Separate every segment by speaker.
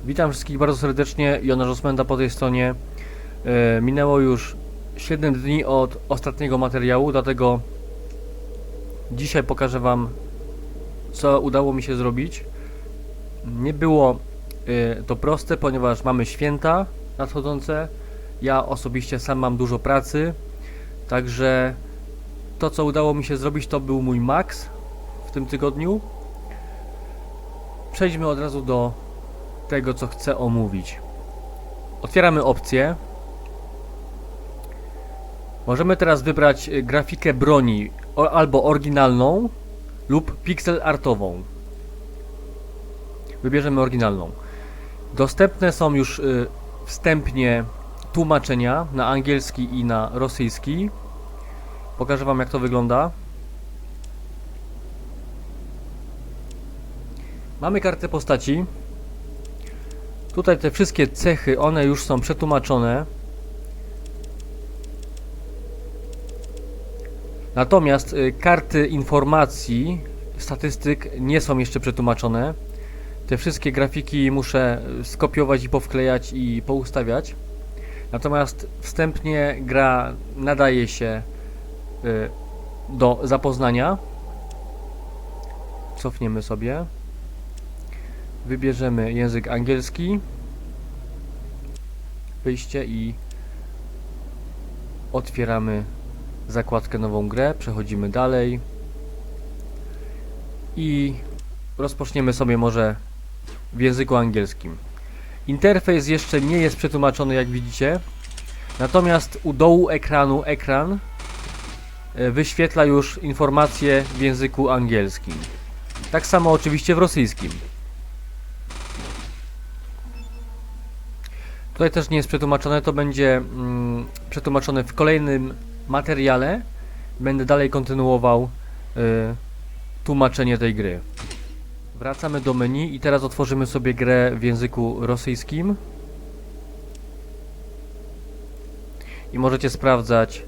Speaker 1: Witam wszystkich bardzo serdecznie, Jonasz Osmenda po tej stronie. Minęło już 7 dni od ostatniego materiału, dlatego dzisiaj pokażę Wam, co udało mi się zrobić. Nie było to proste, ponieważ mamy święta nadchodzące. Ja osobiście sam mam dużo pracy, także to, co udało mi się zrobić, to był mój maks w tym tygodniu. Przejdźmy od razu do tego, co chcę omówić. Otwieramy opcję. Możemy teraz wybrać grafikę broni albo oryginalną lub pixel artową. Wybierzemy oryginalną. Dostępne są już wstępnie tłumaczenia na angielski i na rosyjski. Pokażę Wam, jak to wygląda. Mamy kartę postaci. Tutaj te wszystkie cechy, one już są przetłumaczone. Natomiast karty informacji, statystyk nie są jeszcze przetłumaczone. Te wszystkie grafiki muszę skopiować i powklejać i poustawiać. Natomiast wstępnie gra nadaje się do zapoznania. Cofniemy sobie. Wybierzemy język angielski. Wyjście i otwieramy zakładkę nową grę. Przechodzimy dalej. I rozpoczniemy sobie może w języku angielskim. Interfejs jeszcze nie jest przetłumaczony, jak widzicie. Natomiast u dołu ekranu ekran wyświetla już informacje w języku angielskim. Tak samo oczywiście w rosyjskim. Tutaj też nie jest przetłumaczone, to będzie przetłumaczone w kolejnym materiale. Będę dalej kontynuował tłumaczenie tej gry. Wracamy do menu i teraz otworzymy sobie grę w języku rosyjskim. I możecie sprawdzać,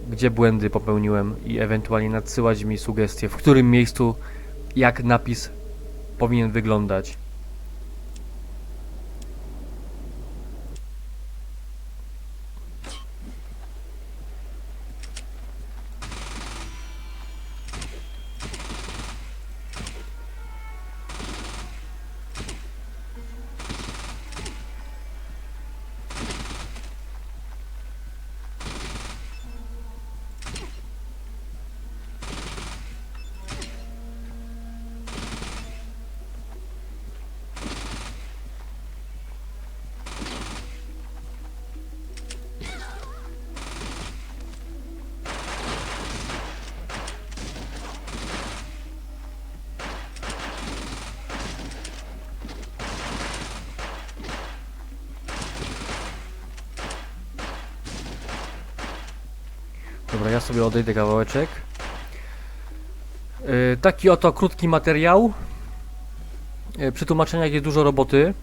Speaker 1: gdzie błędy popełniłem i ewentualnie nadsyłać mi sugestie, w którym miejscu jak napis powinien wyglądać. Dobra, ja sobie odejdę kawałeczek. Taki oto krótki materiał. Przy tłumaczeniach jest dużo roboty.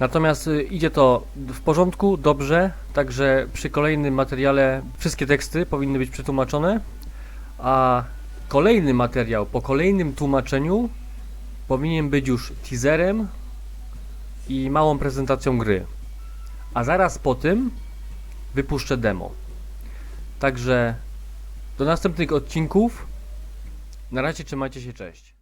Speaker 1: Natomiast idzie to w porządku, dobrze. Także przy kolejnym materiale wszystkie teksty powinny być przetłumaczone. A kolejny materiał po kolejnym tłumaczeniu powinien być już teaserem i małą prezentacją gry. A zaraz po tym wypuszczę demo. Także do następnych odcinków. Na razie trzymajcie się, cześć.